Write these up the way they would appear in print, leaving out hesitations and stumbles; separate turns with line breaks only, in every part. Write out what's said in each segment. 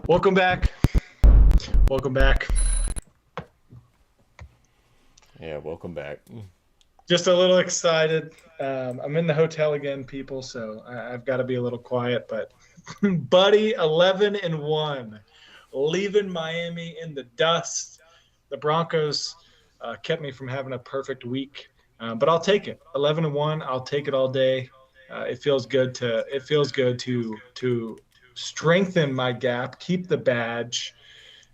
Welcome back. Welcome back.
Yeah, welcome back.
Just a little excited. I'm in the hotel again, people, so I've got to be a little quiet. But, buddy, 11-1, leaving Miami in the dust. The Broncos kept me from having a perfect week, but I'll take it. 11-1, I'll take it all day. It feels good to strengthen my gap, keep the badge.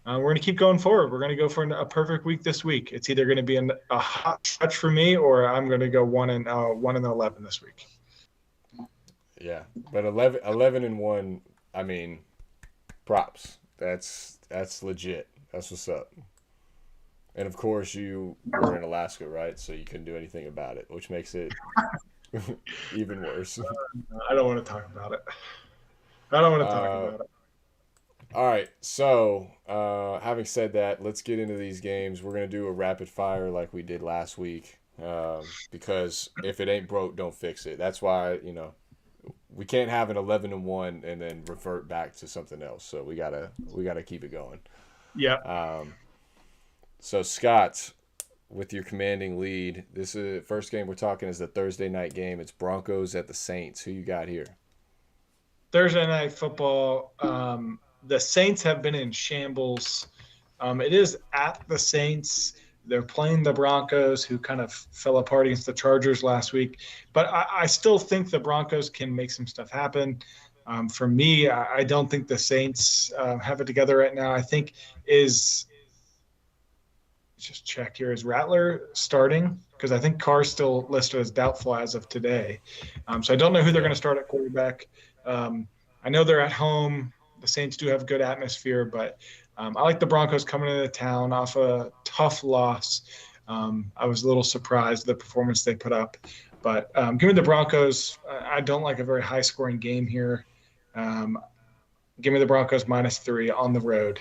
We're going to keep going forward. We're going to go for a perfect week this week. It's either going to be a hot stretch for me, or I'm going to go 1-11 this week.
Yeah, but 11-1. I mean, props. That's legit. That's what's up. And of course, you were in Alaska, right? So you couldn't do anything about it, which makes it even worse.
I don't want to talk about it. I don't want to talk about it.
All right, so having said that, let's get into these games. We're going to do a rapid fire like we did last week because if it ain't broke, don't fix it. That's why, we can't have an 11-1 and then revert back to something else. So we gotta keep it going.
Yeah.
So Scott, with your commanding lead, this is first game we're talking is the Thursday night game. It's Broncos at the Saints. Who you got here?
Thursday night football. The Saints have been in shambles. It is at the Saints. They're playing the Broncos, who kind of fell apart against the Chargers last week. But I still think the Broncos can make some stuff happen. For me, I don't think the Saints have it together right now. I think just check here, is Rattler starting? Because I think Carr's still listed as doubtful as of today. So I don't know who they're going to start at quarterback. I know they're at home. The Saints do have good atmosphere, but I like the Broncos coming into town off a tough loss. I was a little surprised at the performance they put up. But give me the Broncos. I don't like a very high-scoring game here. Give me the Broncos -3 on the road.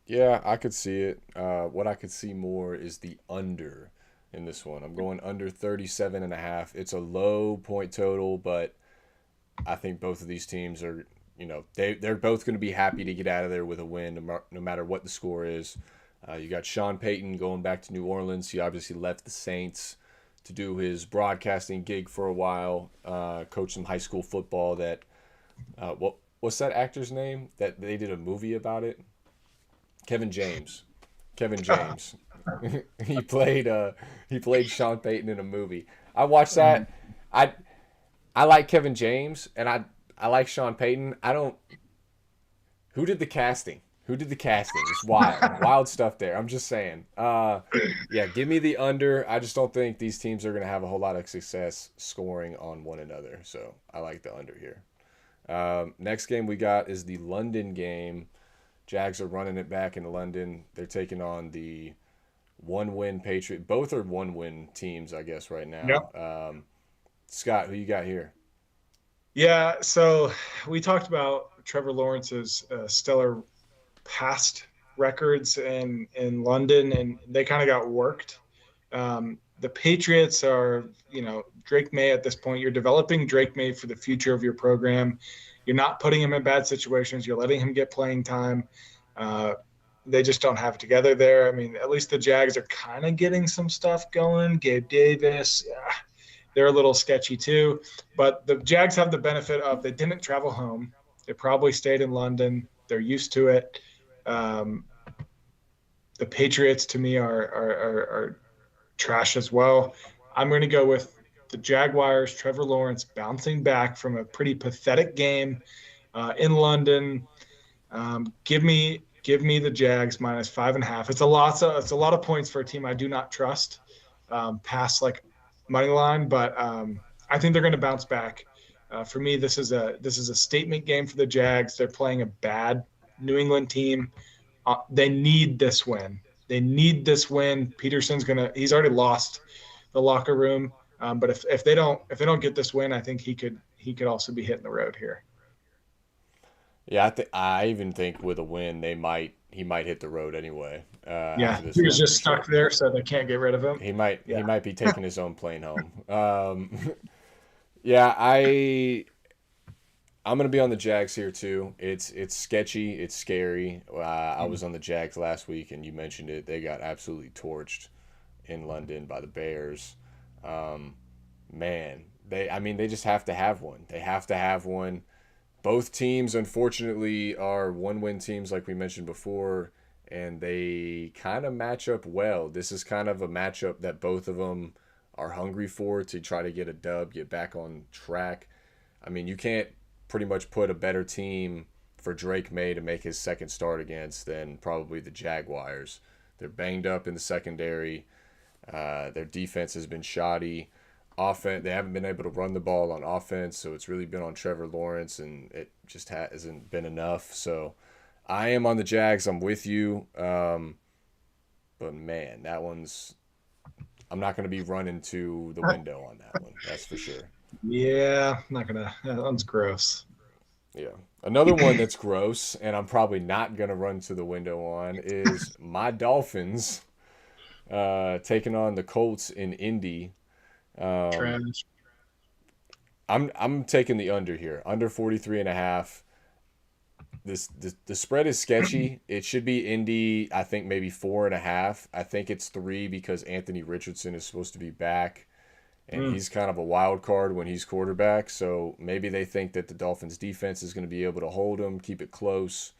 Yeah, I could see it. What I could see more is the under in this one. I'm going under 37.5. It's a low point total, but I think both of these teams are, they're both going to be happy to get out of there with a win, no matter what the score is. You got Sean Payton going back to New Orleans. He obviously left the Saints to do his broadcasting gig for a while, coach some high school football. What's that actor's name that they did a movie about it? Kevin James. He played Sean Payton in a movie. I watched that. I like Kevin James and I like Sean Payton. Who did the casting? It's wild stuff there. I'm just saying. Yeah, give me the under. I just don't think these teams are going to have a whole lot of success scoring on one another. So I like the under here. Next game we got is the London game. Jags are running it back in London. They're taking on the one-win Patriot. Both are one-win teams, I guess, right now.
Yep.
Scott, who you got here?
Yeah, so we talked about Trevor Lawrence's stellar past records in London, and they kind of got worked. The Patriots are, Drake May at this point. You're developing Drake May for the future of your program. You're not putting him in bad situations. You're letting him get playing time. They just don't have it together there. I mean, at least the Jags are kind of getting some stuff going. Gabe Davis, they're a little sketchy too. But the Jags have the benefit of they didn't travel home. They probably stayed in London. They're used to it. The Patriots, to me, are trash as well. I'm going to go with the Jaguars, Trevor Lawrence bouncing back from a pretty pathetic game in London. Give me the Jags -5.5. It's a lot of points for a team I do not trust past like money line, but I think they're going to bounce back. For me, this is a statement game for the Jags. They're playing a bad New England team. They need this win. Peterson's he's already lost the locker room. But if they don't get this win, I think he could also be hitting the road here.
Yeah, I even think with a win, he might hit the road anyway.
Yeah, he was just stuck there, so they can't get rid of him.
He might be taking his own plane home. Yeah, I'm gonna be on the Jags here too. It's sketchy. It's scary. I was on the Jags last week, and you mentioned it. They got absolutely torched in London by the Bears. Um, Man, they just have to have one. They have to have one. Both teams, unfortunately, are one-win teams, like we mentioned before, and they kind of match up well. This is kind of a matchup that both of them are hungry for to try to get a dub, get back on track. I mean, you can't pretty much put a better team for Drake May to make his second start against than probably the Jaguars. They're banged up in the secondary. Their defense has been shoddy. Offense, they haven't been able to run the ball on offense, so it's really been on Trevor Lawrence, and it just hasn't been enough. So I am on the Jags. I'm with you. But man, that one's. I'm not going to be running to the window on that one. That's for sure.
Yeah, I'm not gonna. That one's gross.
Yeah. Another one that's gross, and I'm probably not going to run to the window on, is my Dolphins taking on the Colts in Indy. Um,
Trash.
I'm taking the under here, under 43 and a half. The spread is sketchy. It should be Indy, I think maybe 4.5. I think it's 3 because Anthony Richardson is supposed to be back, and
Mm.
he's kind of a wild card when he's quarterback. So maybe they think that the Dolphins defense is going to be able to hold him, keep it close.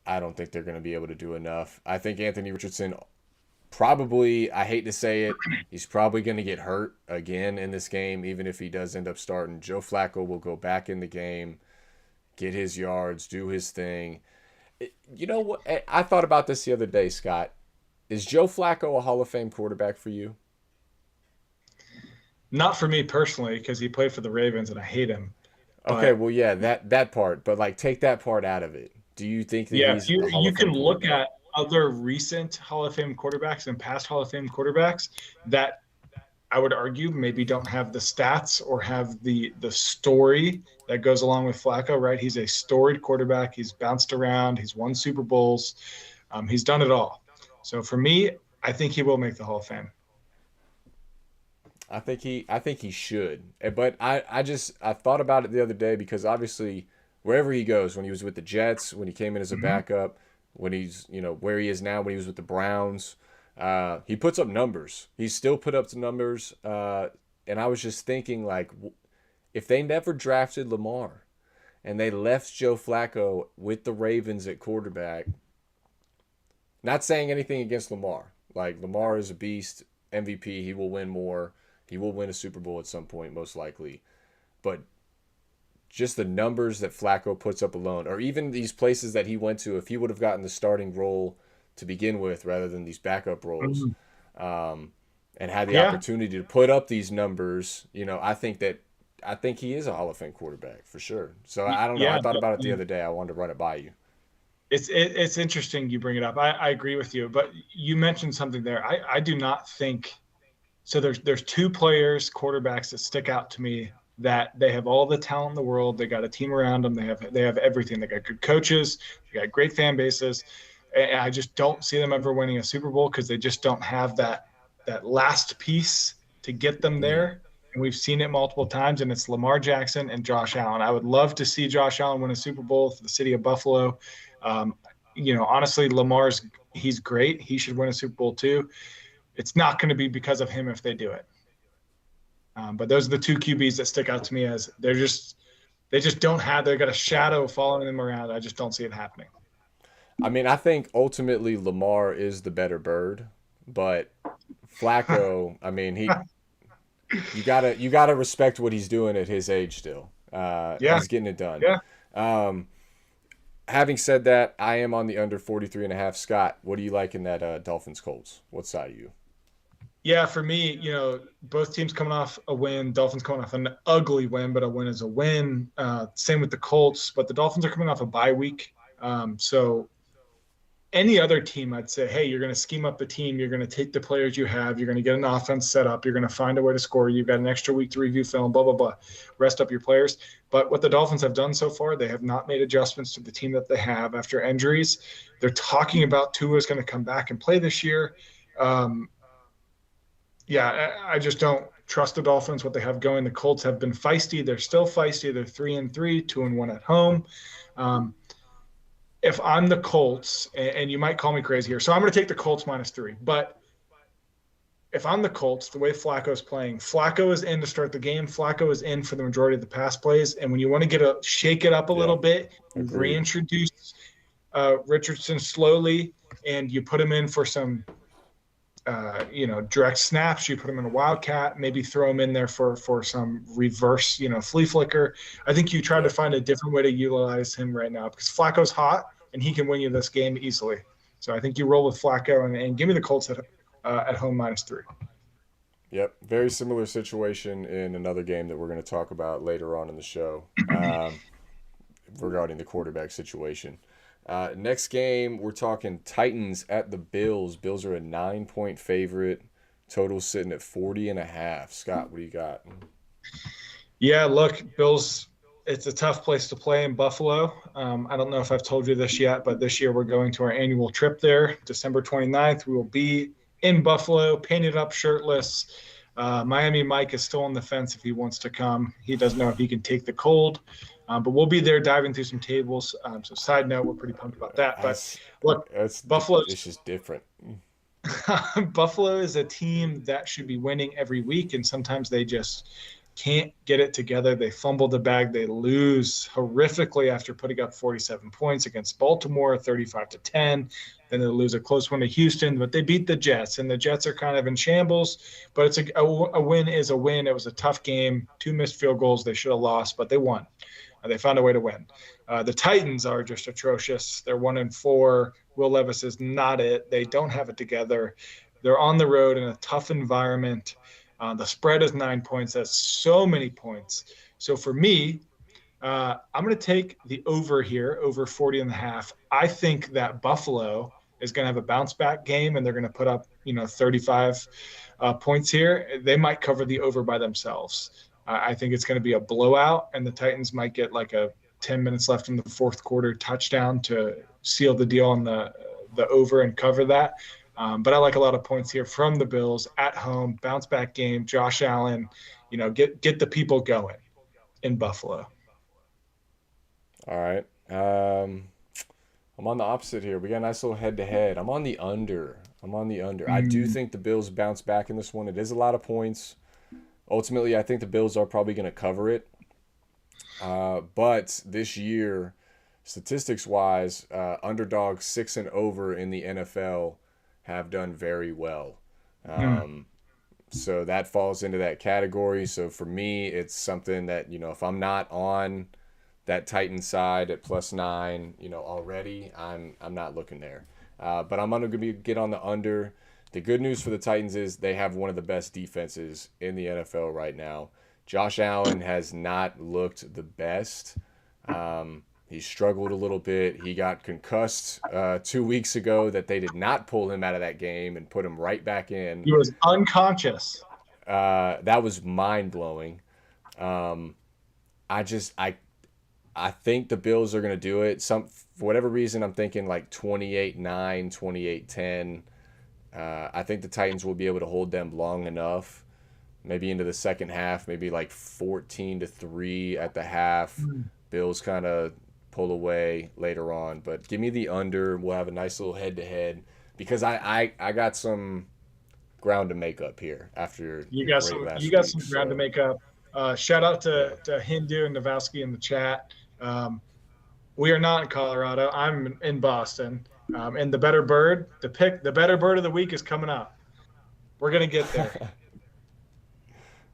I don't think they're going to be able to do enough. I think Anthony Richardson probably, I hate to say it, he's probably going to get hurt again in this game, even if he does end up starting. Joe Flacco will go back in the game, get his yards, do his thing. You know what? I thought about this the other day, Scott. Is Joe Flacco a Hall of Fame quarterback for you?
Not for me personally, because he played for the Ravens and I hate him.
Okay,
But
well, yeah, that part, but like take that part out of it. Do you think that
yeah, if
he's
you
a Hall
you
of
can
Fame
look
quarterback?
at other recent Hall of Fame quarterbacks and past Hall of Fame quarterbacks that I would argue maybe don't have the stats or have the story that goes along with Flacco. Right? He's a storied quarterback. He's bounced around. He's won Super Bowls. He's done it all. So for me, I think he will make the Hall of Fame.
I think he should. But I thought about it the other day because obviously wherever he goes, when he was with the Jets, when he came in as a
Mhm.
backup, when he's where he is now, when he was with the Browns, he puts up numbers. He's still put up the numbers. And I was just thinking like, if they never drafted Lamar and they left Joe Flacco with the Ravens at quarterback, not saying anything against Lamar. Like Lamar is a beast, MVP. He will win more. He will win a Super Bowl at some point, most likely. But just the numbers that Flacco puts up alone, or even these places that he went to, if he would have gotten the starting role to begin with rather than these backup roles,
Mhm.
um, and had the
Yeah,
opportunity to put up these numbers, I think he is a Hall of Fame quarterback for sure. So I don't know. I
yeah,
thought about it the
definitely.
other day. I wanted to run it by you.
It's interesting you bring it up. I agree with you, but you mentioned something there. I do not think so. There's two players, quarterbacks that stick out to me that they have all the talent in the world. They got a team around them. They have everything. They got good coaches. They got great fan bases. And I just don't see them ever winning a Super Bowl because they just don't have that last piece to get them
Mm.
there. And we've seen it multiple times, and it's Lamar Jackson and Josh Allen. I would love to see Josh Allen win a Super Bowl for the city of Buffalo. Um, honestly, he's great. He should win a Super Bowl too. It's not going to be because of him if they do it. But those are the two QBs that stick out to me as they just don't have. They got a shadow following them around. I just don't see it happening.
I mean, I think ultimately Lamar is the better bird, but Flacco, I mean, you gotta respect what he's doing at his age still.
Yeah,
He's getting it done.
yeah.
Um, Having said that, I am on the under 43 and a half. Scott, what do you like in that Dolphins Colts? What side are you?
Yeah, for me, both teams coming off a win. Dolphins coming off an ugly win, but a win is a win. Same with the Colts, but the Dolphins are coming off a bye week. So any other team, I'd say, hey, you're going to scheme up the team. You're going to take the players you have. You're going to get an offense set up. You're going to find a way to score. You've got an extra week to review film, blah, blah, blah. Rest up your players. But what the Dolphins have done so far, they have not made adjustments to the team that they have after injuries. They're talking about Tua is going to come back and play this year. Um, Yeah, I just don't trust the Dolphins, what they have going. The Colts have been feisty. They're still feisty. They're 3-3, 2-1 at home. Um, if I'm the Colts, and you might call me crazy here, so I'm going to take the Colts -3. But if I'm the Colts, the way Flacco's playing, Flacco is in to start the game. Flacco is in for the majority of the pass plays. And when you want to shake it up a little bit, you reintroduce Richardson slowly, and you put him in for some direct snaps. You put him in a wildcat, maybe throw him in there for some reverse, flea flicker. I think you try to find a different way to utilize him right now because Flacco's hot and he can win you this game easily. So I think you roll with Flacco and give me the Colts at home -3.
Yep, very similar situation in another game that we're going to talk about later on in the show regarding the quarterback situation. Next game, we're talking Titans at the Bills. Bills are a 9-point favorite. Total sitting at 40.5. Scott, what do you got?
Yeah, look, Bills, it's a tough place to play in Buffalo. I don't know if I've told you this yet, but this year we're going to our annual trip there. December 29th, we will be in Buffalo, painted up, shirtless. Miami Mike is still on the fence if he wants to come. He doesn't know if he can take the cold. But we'll be there diving through some tables. So side note, we're pretty pumped about that. But look, Buffalo.
It's just different.
Buffalo is a team that should be winning every week, and sometimes they just can't get it together. They fumble the bag. They lose horrifically after putting up 47 points against Baltimore, 35-10. Then they lose a close one to Houston, but they beat the Jets, and the Jets are kind of in shambles. But it's a win is a win. It was a tough game. 2 missed field goals. They should have lost, but they won. They found a way to win. The Titans are just atrocious. They're 1-4. Will Levis is not it. They don't have it together. They're on the road in a tough environment. The spread is 9 points. That's so many points. So for me, I'm going to take the over here, over 40.5. I think that Buffalo is going to have a bounce back game, and they're going to put up, 35 points here. They might cover the over by themselves. I think it's going to be a blowout, and the Titans might get like a 10 minutes left in the fourth quarter touchdown to seal the deal on the over and cover that. But I like a lot of points here from the Bills at home, bounce back game. Josh Allen, get the people going in Buffalo.
All right. I'm on the opposite here. We got a nice little head-to-head. I'm on the under. I do think the Bills bounce back in this one. It is a lot of points. Ultimately, I think the Bills are probably going to cover it. But this year, statistics-wise, underdogs 6 and over in the NFL have done very well. So that falls into that category. So for me, it's something that, if I'm not on that Titan side at +9, already, I'm not looking there. But I'm going to get on the under. The good news for the Titans is they have one of the best defenses in the NFL right now. Josh Allen has not looked the best. He struggled a little bit. He got concussed 2 weeks ago that they did not pull him out of that game and put him right back in.
He was unconscious.
That was mind-blowing. I think the Bills are going to do it. For whatever reason, I'm thinking like 28-9, 28-10. I think the Titans will be able to hold them long enough, maybe into the second half, maybe like 14-3 at the half. Bills kind of pull away later on, but give me the under. We'll have a nice little head-to-head because I got some ground to make up here after
you got some ground to make up. Shout out to Hindu and Navowski in the chat. We are not in Colorado. I'm in Boston. And the better bird of the week is coming up. We're going to get there.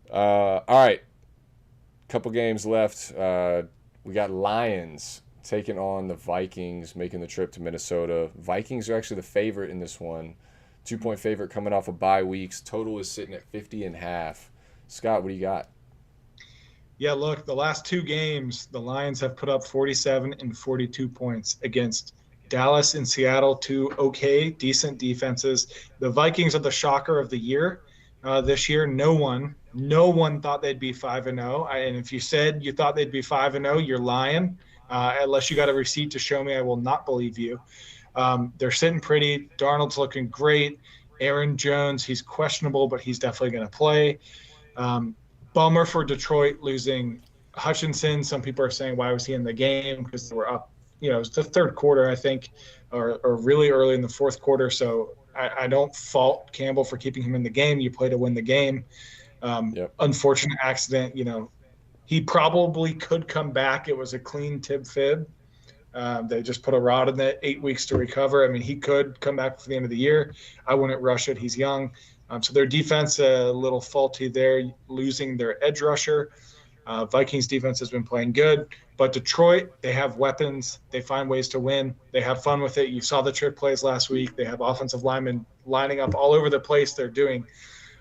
All right. Couple games left. We got Lions taking on the Vikings, making the trip to Minnesota. Vikings are actually the favorite in this one. 2-point favorite coming off of bye weeks. Total is sitting at 50.5. Scott, what do you got?
Yeah, look, the last 2 games, the Lions have put up 47 and 42 points against Dallas and Seattle, 2 decent defenses. The Vikings are the shocker of the year this year. No one thought they'd be 5-0. And if you said you thought they'd be 5-0, you're lying. Unless you got a receipt to show me, I will not believe you. They're sitting pretty. Darnold's looking great. Aaron Jones, he's questionable, but he's definitely going to play. Um, Bummer for Detroit losing Hutchinson. Some people are saying, why was he in the game? Because they were up, it was the third quarter, I think, or really early in the fourth quarter. So I don't fault Campbell for keeping him in the game. You play to win the game.
Yep.
Unfortunate accident, he probably could come back. It was a clean tib fib. They just put a rod in it, 8 weeks to recover. I mean, he could come back for the end of the year. I wouldn't rush it. He's young. So their defense a little faulty there, losing their edge rusher. Vikings defense has been playing good, but Detroit, they have weapons. They find ways to win. They have fun with it. You saw the trick plays last week. They have offensive linemen lining up all over the place. They're doing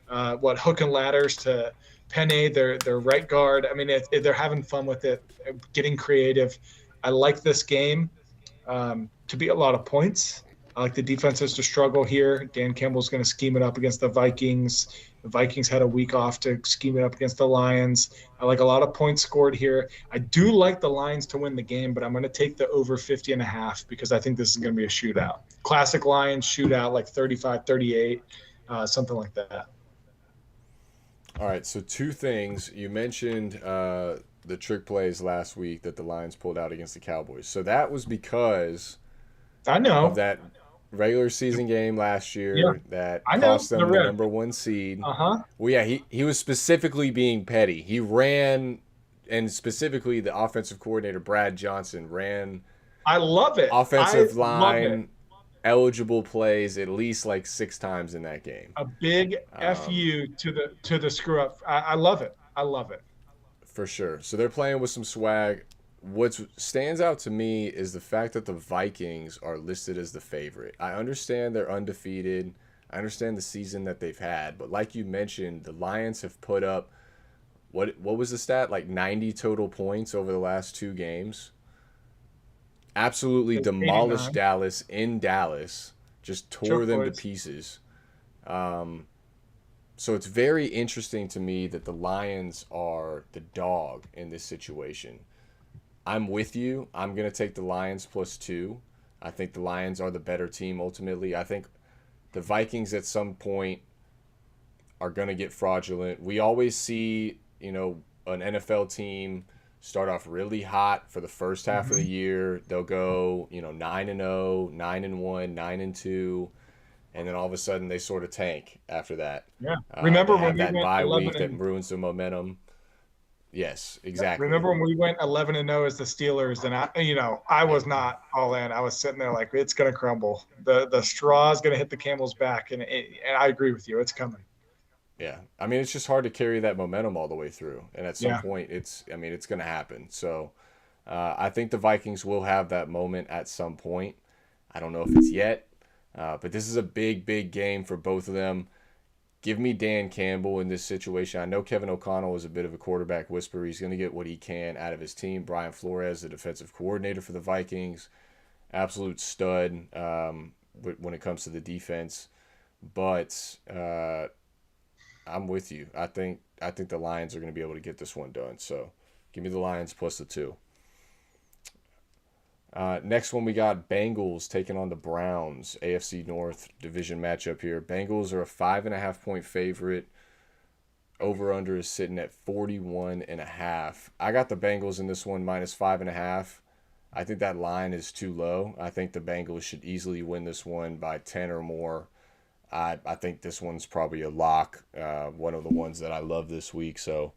hook and ladders to Penny, their right guard. I mean, they're having fun with it, getting creative. I like this game to be a lot of points. I like the defenses to struggle here. Dan Campbell's going to scheme it up against the Vikings. The Vikings had a week off to scheme it up against the Lions. I like a lot of points scored here. I do like the Lions to win the game, but I'm going to take the over 50.5 because I think this is going to be a shootout. Classic Lions shootout, like 35-38, something like that.
All right, so two things. You mentioned the trick plays last week that the Lions pulled out against the Cowboys. So that was because
I know
of that regular season game last year that
I
cost
know.
them the number one seed.
Uh-huh.
Well, yeah, he was specifically being petty. He ran, and specifically the offensive coordinator, Brad Johnson, ran
I love it.
offensive line eligible plays at least like 6 times in that game.
A big FU to the screw up. I love it. I love it.
For sure. So they're playing with some swag. What stands out to me is the fact that the Vikings are listed as the favorite. I understand they're undefeated. I understand the season that they've had. But like you mentioned, the Lions have put up, what was the stat? Like 90 total points over the last 2 games. Absolutely demolished 89. Dallas in Dallas. Just tore them to pieces. So it's very interesting to me that the Lions are the dog in this situation. I'm with you. I'm going to take the Lions +2. I think the Lions are the better team ultimately. I think the Vikings at some point are going to get fraudulent. We always see, an NFL team start off really hot for the first half of the year. They'll go, 9-0, 9-1, 9-2. And then all of a sudden they sort of tank after that.
Yeah. Remember when we
that
went
bye week that ruins the momentum? Yes, exactly.
Remember when we went 11-0 as the Steelers, and I was not all in. I was sitting there like it's going to crumble. The straw is going to hit the camel's back, and I agree with you. It's coming.
Yeah, I mean it's just hard to carry that momentum all the way through, and at some point it's going to happen. So I think the Vikings will have that moment at some point. I don't know if it's yet, but this is a big, big game for both of them. Give me Dan Campbell in this situation. I know Kevin O'Connell is a bit of a quarterback whisperer. He's going to get what he can out of his team. Brian Flores, the defensive coordinator for the Vikings, absolute stud when it comes to the defense. But I'm with you. I think the Lions are going to be able to get this one done. So give me the Lions +2. Next one, we got Bengals taking on the Browns, AFC North division matchup here. Bengals are a 5.5-point favorite. Over-under is sitting at 41.5. I got the Bengals in this one -5.5. I think that line is too low. I think the Bengals should easily win this one by 10 or more. I think this one's probably a lock, one of the ones that I love this week. So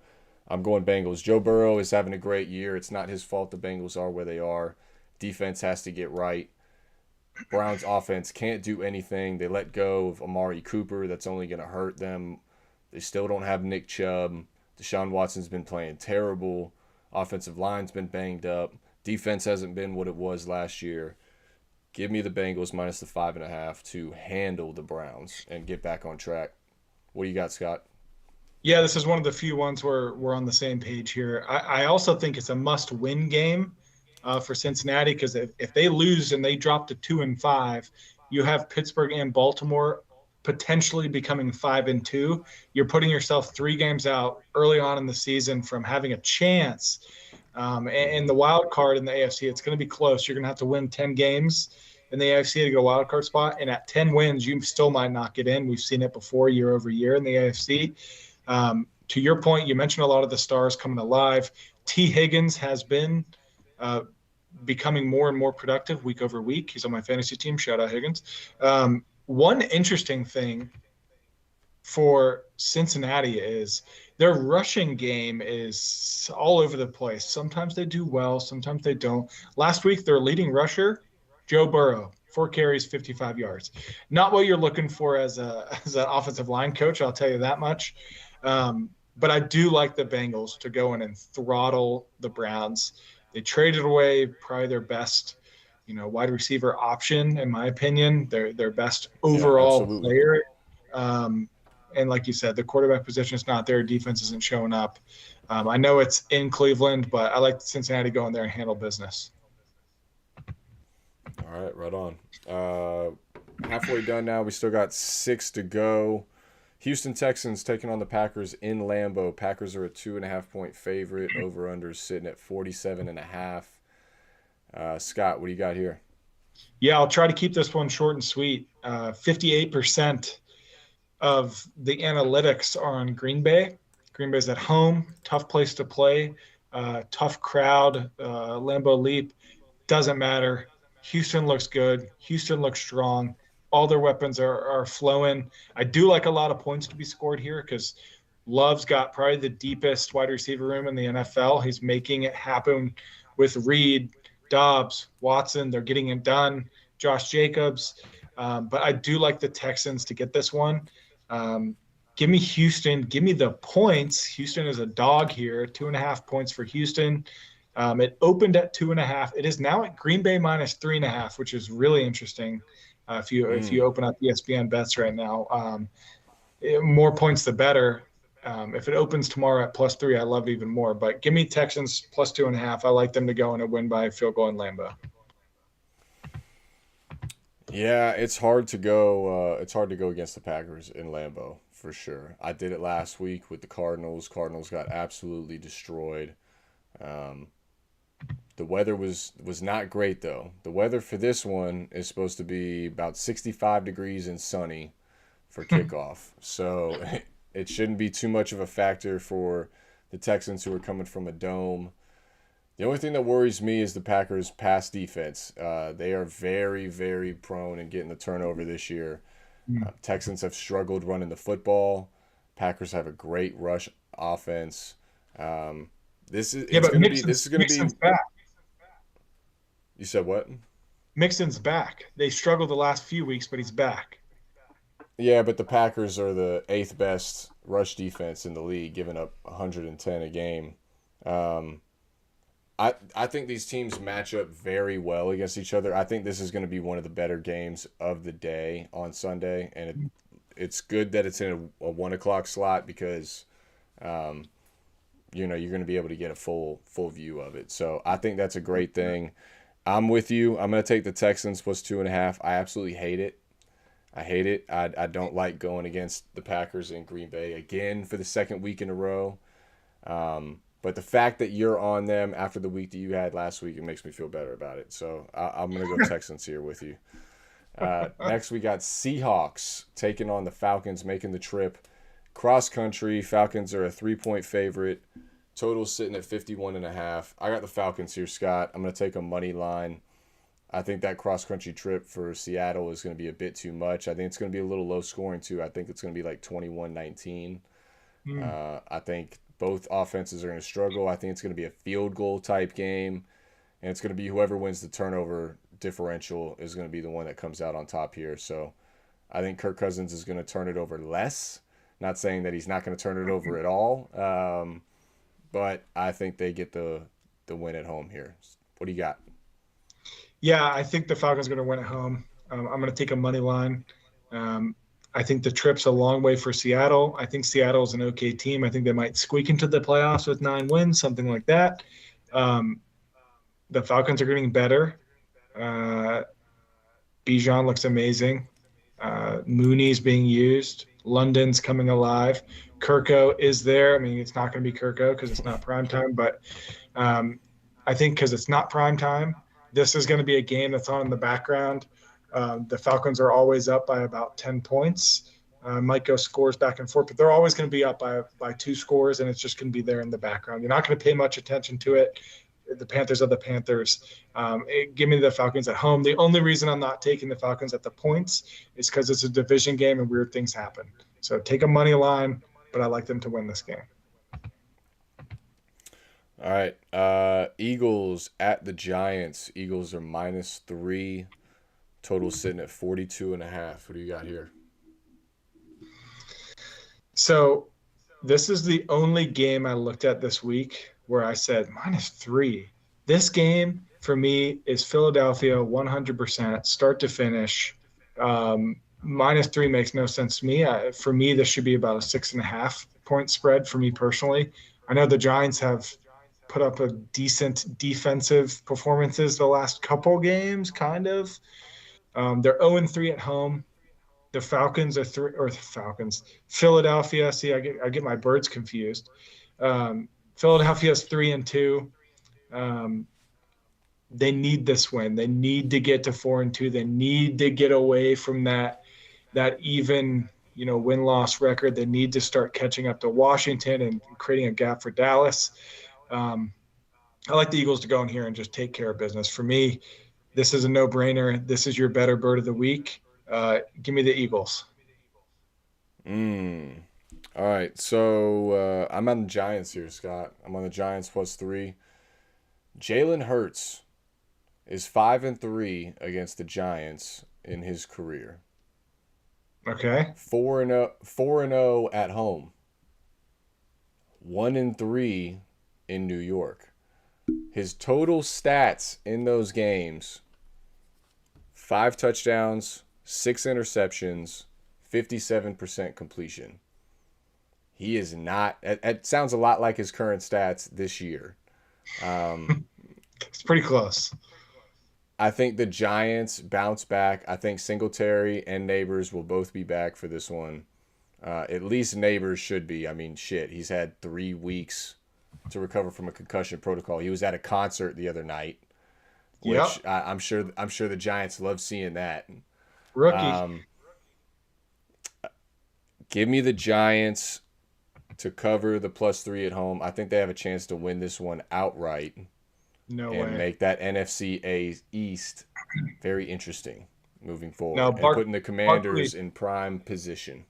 I'm going Bengals. Joe Burrow is having a great year. It's not his fault the Bengals are where they are. Defense has to get right. Browns offense can't do anything. They let go of Amari Cooper. That's only going to hurt them. They still don't have Nick Chubb. Deshaun Watson's been playing terrible. Offensive line's been banged up. Defense hasn't been what it was last year. Give me the Bengals -5.5 to handle the Browns and get back on track. What do you got, Scott?
Yeah, this is one of the few ones where we're on the same page here. I also think it's a must-win game for Cincinnati because if they lose and they drop to 2-5, you have Pittsburgh and Baltimore potentially becoming 5-2. You're putting yourself 3 games out early on in the season from having a chance. And the wild card in the AFC, it's going to be close. You're going to have to win 10 games. in the AFC to get a wild card spot. And at 10 wins, you still might not get in. We've seen it before year over year in the AFC. To your point, you mentioned a lot of the stars coming alive. T. Higgins has been becoming more and more productive week over week. He's on my fantasy team. Shout out Higgins. One interesting thing for Cincinnati is their rushing game is all over the place. Sometimes they do well, sometimes they don't. Last week, their leading rusher, Joe Burrow, 4 carries, 55 yards. Not what you're looking for as an offensive line coach, I'll tell you that much. But I do like the Bengals to go in and throttle the Browns. They traded away probably their best, wide receiver option, in my opinion, their best overall player. And like you said, the quarterback position is not there. Defense isn't showing up. I know it's in Cleveland, but I like Cincinnati going there and handle business.
All right, right on. Halfway done now. We still got 6 to go. Houston Texans taking on the Packers in Lambeau. Packers are a 2.5-point favorite. Over/under sitting at 47.5. Scott, what do you got here?
Yeah, I'll try to keep this one short and sweet. 58% of the analytics are on Green Bay. Green Bay's at home, tough place to play, tough crowd, Lambeau Leap. Doesn't matter. Houston looks good. Houston looks strong. All their weapons are flowing. I do like a lot of points to be scored here because Love's got probably the deepest wide receiver room in the NFL. He's making it happen with Reed, Dobbs, Watson. They're getting it done. Josh Jacobs. But I do like the Texans to get this one. Give me Houston. Give me the points. Houston is a dog here. 2.5 points for Houston. It opened at 2.5. It is now at Green Bay minus 3.5, which is really interesting. If you open up ESPN bets right now, more points the better. If it opens tomorrow at +3, I love it even more. But give me Texans plus 2.5. I like them to go in and win by a field goal in Lambeau.
Yeah, it's hard to go. It's hard to go against the Packers in Lambeau for sure. I did it last week with the Cardinals. Cardinals got absolutely destroyed. The weather was not great though. The weather for this one is supposed to be about 65 degrees and sunny for kickoff. So it shouldn't be too much of a factor for the Texans who are coming from a dome. The only thing that worries me is the Packers' pass defense. They are very, very prone in getting the turnover this year. Texans have struggled running the football. Packers have a great rush offense. This is going to be
back.
You said what?
Mixon's back. They struggled the last few weeks, but he's back.
Yeah, but the Packers are the 8th best rush defense in the league, giving up 110 a game. I think these teams match up very well against each other. I think this is going to be one of the better games of the day on Sunday, and it's good that it's in a 1 o'clock slot because, you're going to be able to get a full view of it. So I think that's a great thing. I'm with you. I'm going to take the Texans plus 2.5. I absolutely hate it. I hate it. I don't like going against the Packers in Green Bay again for the second week in a row. But the fact that you're on them after the week that you had last week, it makes me feel better about it. So I'm going to go Texans here with you. Next, we got Seahawks taking on the Falcons, making the trip cross country. Falcons are a 3-point favorite. Total sitting at 51.5. I got the Falcons here, Scott. I'm going to take a money line. I think that cross country trip for Seattle is going to be a bit too much. I think it's going to be a little low scoring too. I think it's going to be like 21-19. I think both offenses are going to struggle. I think it's going to be a field goal type game, and it's going to be whoever wins the turnover differential is going to be the one that comes out on top here. So I think Kirk Cousins is going to turn it over less. Not saying that he's not going to turn it over at all, but I think they get the win at home here. What do you got?
Yeah, I think the Falcons are going to win at home. I'm going to take a money line. I think the trip's a long way for Seattle. I think Seattle's an okay team. I think they might squeak into the playoffs with 9 wins, something like that. The Falcons are getting better. Bijan looks amazing. Mooney's being used. London's coming alive. Kirko is there. I mean, it's not going to be Kirko because it's not prime time, but I think because it's not prime time, this is going to be a game that's on in the background The Falcons are always up by about 10 points. Might go scores back and forth, but they're always going to be up by 2 scores, and it's just going to be there in the background. You're not going to pay much attention to it. The Panthers are the Panthers. Give me the Falcons at home. The only reason I'm not taking the Falcons at the points is because it's a division game and weird things happen. So take a money line, but I like them to win this game.
All right. Eagles at the Giants. Eagles are -3. Total sitting at 42.5. What do you got here?
So this is the only game I looked at this week where I said -3. This game for me is Philadelphia 100% start to finish. -3 makes no sense to me. For me, this should be about a 6.5 point spread for me personally. I know the Giants have put up a decent defensive performances the last couple games, kind of. They're 0-3 at home. The Falcons are Philadelphia. See, I get my birds confused. Philadelphia's 3-2. They need this win. They need to get to 4-2. They need to get away from that even win-loss record. They need to start catching up to Washington and creating a gap for Dallas. I like the Eagles to go in here and just take care of business. For me, this is a no-brainer. This is your better bird of the week. Give me the Eagles.
All right, so I'm on the Giants here, Scott. I'm on the Giants +3. Jalen Hurts is 5-3 against the Giants in his career.
Okay.
4-0 at home. 1-3 in New York. His total stats in those games: 5 touchdowns, 6 interceptions, 57% completion. He is not. It sounds a lot like his current stats this year.
It's pretty close.
I think the Giants bounce back. I think Singletary and Neighbors will both be back for this one. At least Neighbors should be. I mean, shit, he's had 3 weeks to recover from a concussion protocol. He was at a concert the other night, which
Yep.
I'm sure the Giants love seeing that.
Rookie.
Give me the Giants to cover the +3 at home. I think they have a chance to win this one outright.
No
and
way.
make that NFC East very interesting moving forward.
No,
and putting the Commanders in prime position.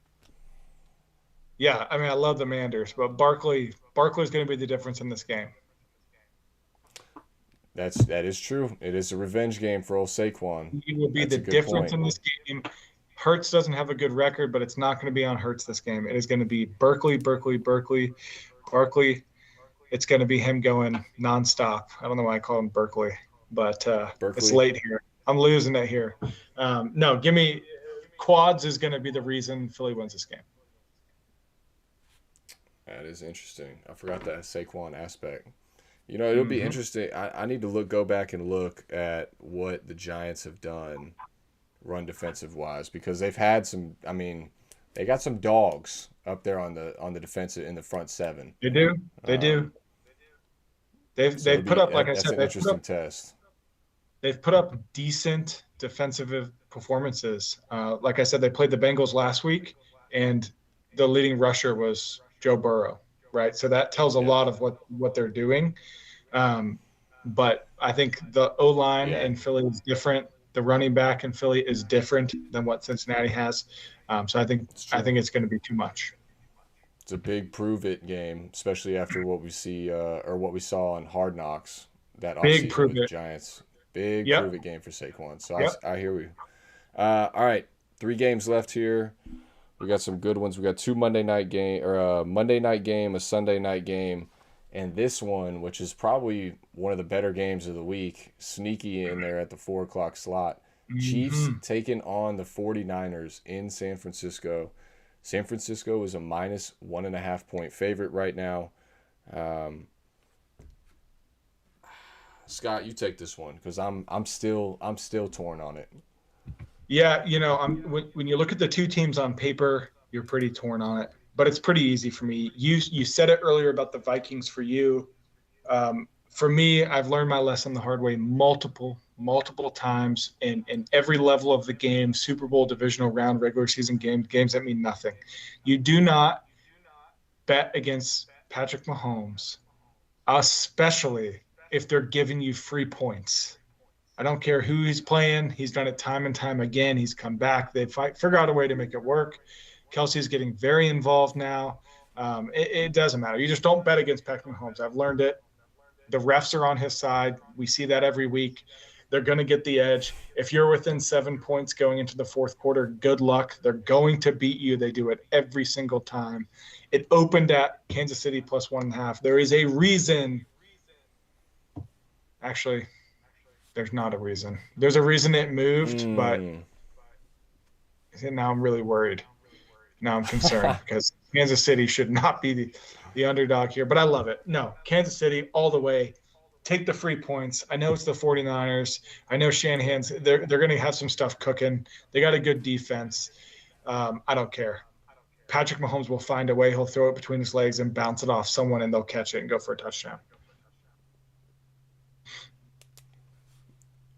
Yeah, I mean, I love the Manders, but Barkley's going to be the difference in this game.
That is true. It is a revenge game for old Saquon.
He will be the difference in this game. Hurts doesn't have a good record, but it's not going to be on Hurts this game. It is going to be Barkley. It's going to be him going nonstop. I don't know why I call him Berkeley, but it's late here. I'm losing it here. No, give me quads is going to be the reason Philly wins this game.
That is interesting. I forgot that Saquon aspect. It'll be interesting. I need to go back and look at what the Giants have done run defensive wise, because they've had some. I mean, they got some dogs up there on the defensive in the front 7.
They do. They've put up, like I said,
an interesting test.
They've put up decent defensive performances. Like I said, they played the Bengals last week, and the leading rusher was Joe Burrow, right? So that tells a lot of what they're doing. But I think the O-line in Philly is different. The running back in Philly is different than what Cincinnati has. So I think it's going to be too much.
It's a big prove-it game, especially after what we see or what we saw on Hard Knocks that
Big
offseason with the Giants. Big prove-it game for Saquon. So I hear you. All right, 3 games left here. We got some good ones. We got 2 Monday night game, or a Monday night game, a Sunday night game, and this one, which is probably one of the better games of the week, sneaky in there at the 4 o'clock slot. Chiefs taking on the 49ers in San Francisco. San Francisco is a -1.5 point favorite right now. Scott, you take this one because I'm still torn on it.
Yeah, when you look at the 2 teams on paper, you're pretty torn on it, but it's pretty easy for me. You said it earlier about the Vikings for you. For me, I've learned my lesson the hard way multiple times in every level of the game, Super Bowl, divisional round, regular season games that mean nothing. You do not bet against Patrick Mahomes, especially if they're giving you free points. I don't care who he's playing. He's done it time and time again. He's come back. They figure out a way to make it work. Kelsey's getting very involved now. It doesn't matter. You just don't bet against Patrick Mahomes. I've learned it. The refs are on his side. We see that every week. They're going to get the edge. If you're within 7 points going into the fourth quarter, good luck. They're going to beat you. They do it every single time. It opened at Kansas City plus 1.5. There is a reason. Actually, there's not a reason. There's a reason it moved, but now I'm really worried. Now I'm concerned because Kansas City should not be the underdog here, but I love it. No, Kansas City all the way. Take the free points. I know it's the 49ers. I know Shanahan's – they're going to have some stuff cooking. They got a good defense. I don't care. Patrick Mahomes will find a way. He'll throw it between his legs and bounce it off someone, and they'll catch it and go for a touchdown.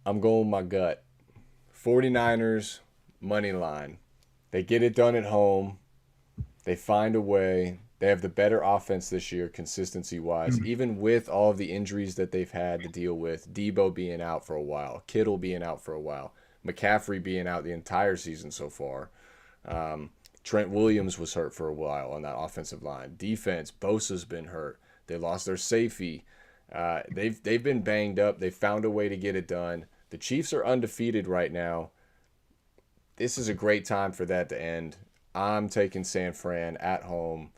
I'm going with my gut. 49ers, money line. They get it done at home. They find a way. They have the better offense this year, consistency-wise, even with all of the injuries that they've had to deal with. Debo being out for a while, Kittle being out for a while, McCaffrey being out the entire season so far. Trent Williams was hurt for a while on that offensive line. Defense, Bosa's been hurt. They lost their safety. They've been banged up. They found a way to get it done. The Chiefs are undefeated right now. This is a great time for that to end. I'm taking San Fran at home.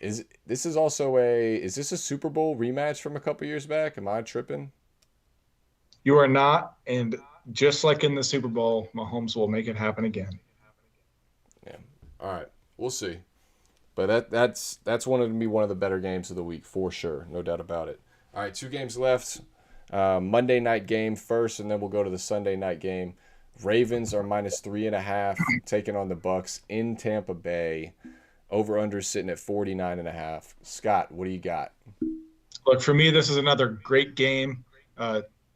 Is this a Super Bowl rematch from a couple years back? Am I tripping?
You are not, and just like in the Super Bowl, Mahomes will make it happen again.
Yeah. All right. We'll see. But that's one of the better games of the week for sure, no doubt about it. All right, 2 games left. Monday night game first, and then we'll go to the Sunday night game. Ravens are minus 3.5, taking on the Bucs in Tampa Bay. Over/under sitting at 49.5. Scott, what do you got?
Look, for me, this is another great game.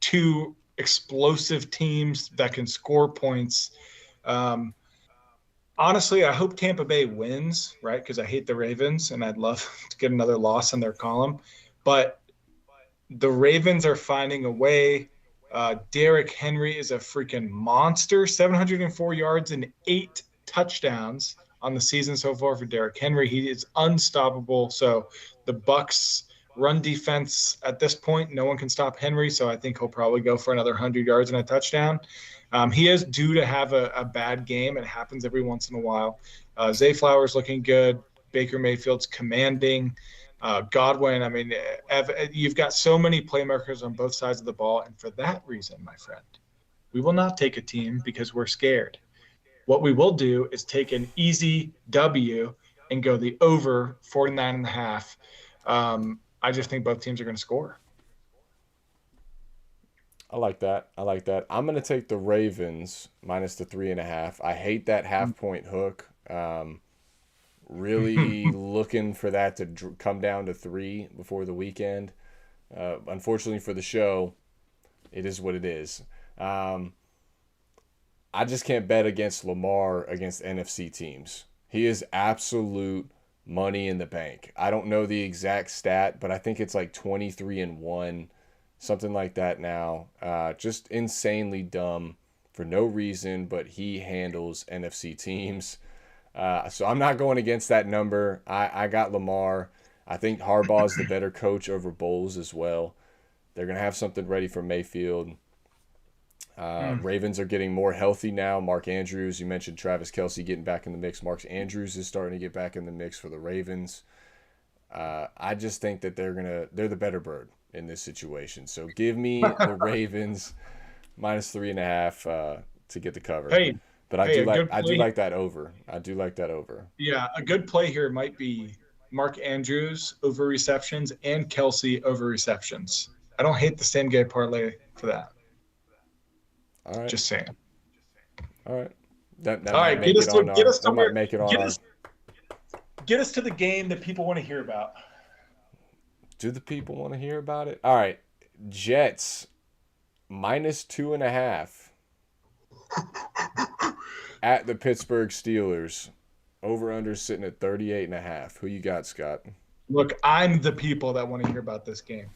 2 explosive teams that can score points. Honestly, I hope Tampa Bay wins, right? Because I hate the Ravens, and I'd love to get another loss in their column. But the Ravens are finding a way. Derrick Henry is a freaking monster. 704 yards and 8 touchdowns on the season so far for Derrick Henry. He is unstoppable. So the Bucs run defense at this point, no one can stop Henry. So I think he'll probably go for another 100 yards and a touchdown. He is due to have a bad game. It happens every once in a while. Zay Flowers looking good. Baker Mayfield's commanding. Godwin, I mean, you've got so many playmakers on both sides of the ball. And for that reason, my friend, we will not take a team because we're scared. What we will do is take an easy W and go the over 49.5. I just think both teams are going to score.
I like that. I'm going to take the Ravens minus the 3.5. I hate that half-point hook. Really looking for that to come down to 3 before the weekend. Unfortunately for the show, it is what it is. I just can't bet against Lamar against NFC teams. He is absolute money in the bank. I don't know the exact stat, but I think it's like 23-1, something like that now. Just insanely dumb for no reason, but he handles NFC teams. So I'm not going against that number. I got Lamar. I think Harbaugh's the better coach over Bowles as well. They're going to have something ready for Mayfield. Ravens are getting more healthy now. Mark Andrews, you mentioned Travis Kelce getting back in the mix. Mark Andrews is starting to get back in the mix for the Ravens. I just think that they're the better bird in this situation. So give me the Ravens minus 3.5 to get the cover. But I do like that over. Yeah,
a good play here might be Mark Andrews over receptions and Kelce over receptions. I don't hate the same game parlay for that.
All right.
Just saying.
All right. That
All right, get us to
Get us
to the game that people want to hear about.
Do the people want to hear about it? All right. Jets -2.5 at the Pittsburgh Steelers. Over under sitting at 38.5. Who you got, Scott?
Look, I'm the people that want to hear about this game.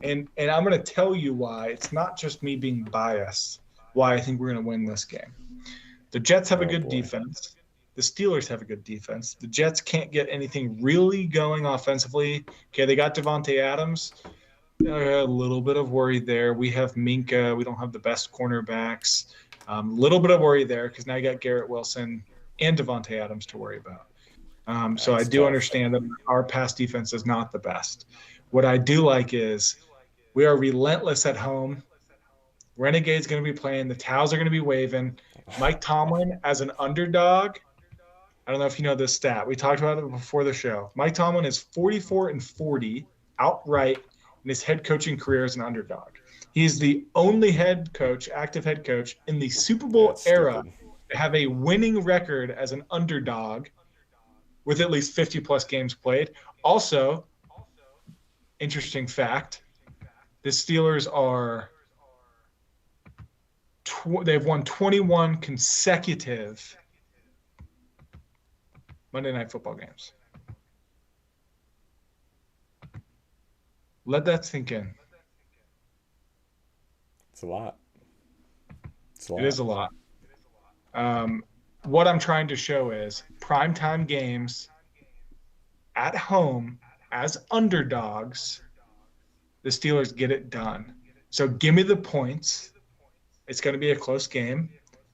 And I'm going to tell you why. It's not just me being biased, why I think we're going to win this game. The Jets have a good defense. The Steelers have a good defense. The Jets can't get anything really going offensively. Okay, they got Devontae Adams. A little bit of worry there. We have Minka. We don't have the best cornerbacks. A little bit of worry there because now you got Garrett Wilson and Devontae Adams to worry about. So I do understand that our pass defense is not the best. What I do like is we are relentless at home. Renegade's going to be playing. The towels are going to be waving. Mike Tomlin as an underdog. I don't know if you know this stat. We talked about it before the show. Mike Tomlin is 44-40 outright in his head coaching career as an underdog. He's the only head coach, active head coach, in the Super Bowl era to have a winning record as an underdog with at least 50-plus games played. Also, interesting fact, the Steelers they've won 21 consecutive Monday Night Football games. Let that sink in.
It's a lot.
It is a lot. What I'm trying to show is primetime games at home as underdogs, the Steelers get it done. So give me the points. It's going to be a close game.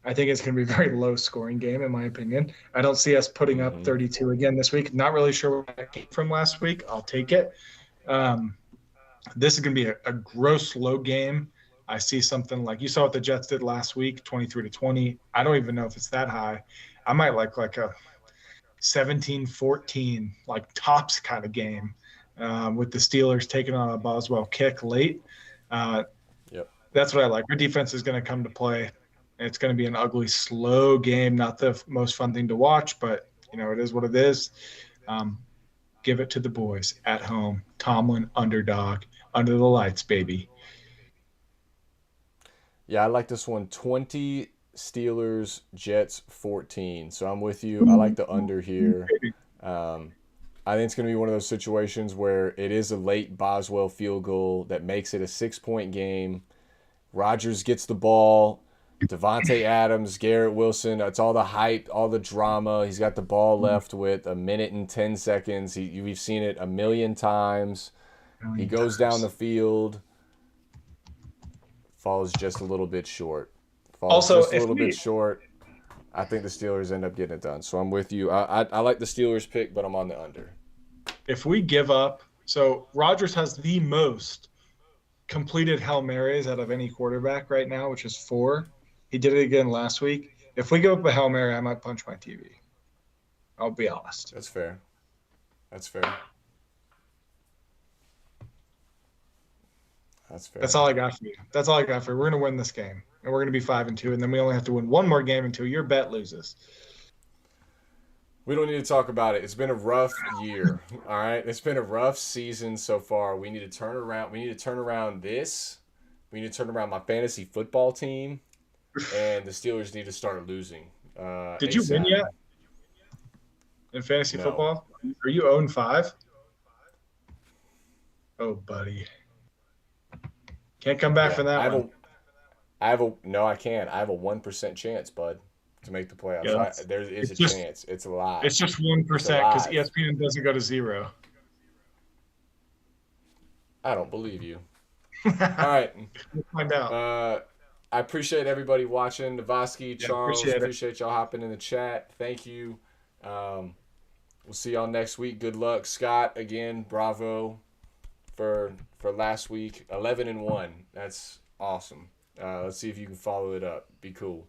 I think it's going to be a very low-scoring game, in my opinion. I don't see us putting up 32 again this week. Not really sure where that came from last week. I'll take it. This is going to be a gross low game. I see something like you saw what the Jets did last week, 23-20. I don't even know if it's that high. I might like a 17-14, like tops kind of game with the Steelers taking on a Boswell kick late. That's what I like. Our defense is going to come to play. It's going to be an ugly, slow game. Not the most fun thing to watch, but, it is what it is. Give it to the boys at home. Tomlin, underdog, under the lights, baby.
Yeah, I like this one. 20 Steelers, Jets 14. So I'm with you. I like the under here. I think it's going to be one of those situations where it is a late Boswell field goal that makes it a 6-point game. Rodgers gets the ball. Devontae Adams, Garrett Wilson, it's all the hype, all the drama. He's got the ball left with 1 minute and 10 seconds. We've seen it a million times. He goes down the field, falls just a little bit short. I think the Steelers end up getting it done. So I'm with you. I like the Steelers pick, but I'm on the under.
If we give up, so Rodgers has the most completed Hail Marys out of any quarterback right now, which is 4. He did it again last week. If we go up a Hail Mary, I might punch my TV. I'll be honest.
That's fair.
That's all I got for you. We're going to win this game, and we're going to be 5-2, and then we only have to win one more game until your bet loses.
We don't need to talk about it. It's been a rough year, all right? It's been a rough season so far. We need to turn around. We need to turn around this. We need to turn around my fantasy football team, and the Steelers need to start losing.
Did you win yet in fantasy football? Are you 0-5? Oh, buddy. Can't come back from that one.
No, I can't. I have a 1% chance, bud, to make the playoffs. Yeah, there is a chance. It's a lie.
It's just 1% because ESPN doesn't go to 0.
I don't believe you. All right.
We'll find out.
I appreciate everybody watching. Navosky, Charles, appreciate y'all hopping in the chat. Thank you. We'll see y'all next week. Good luck. Scott, again, bravo for last week. 11-1. That's awesome. Let's see if you can follow it up. Be cool.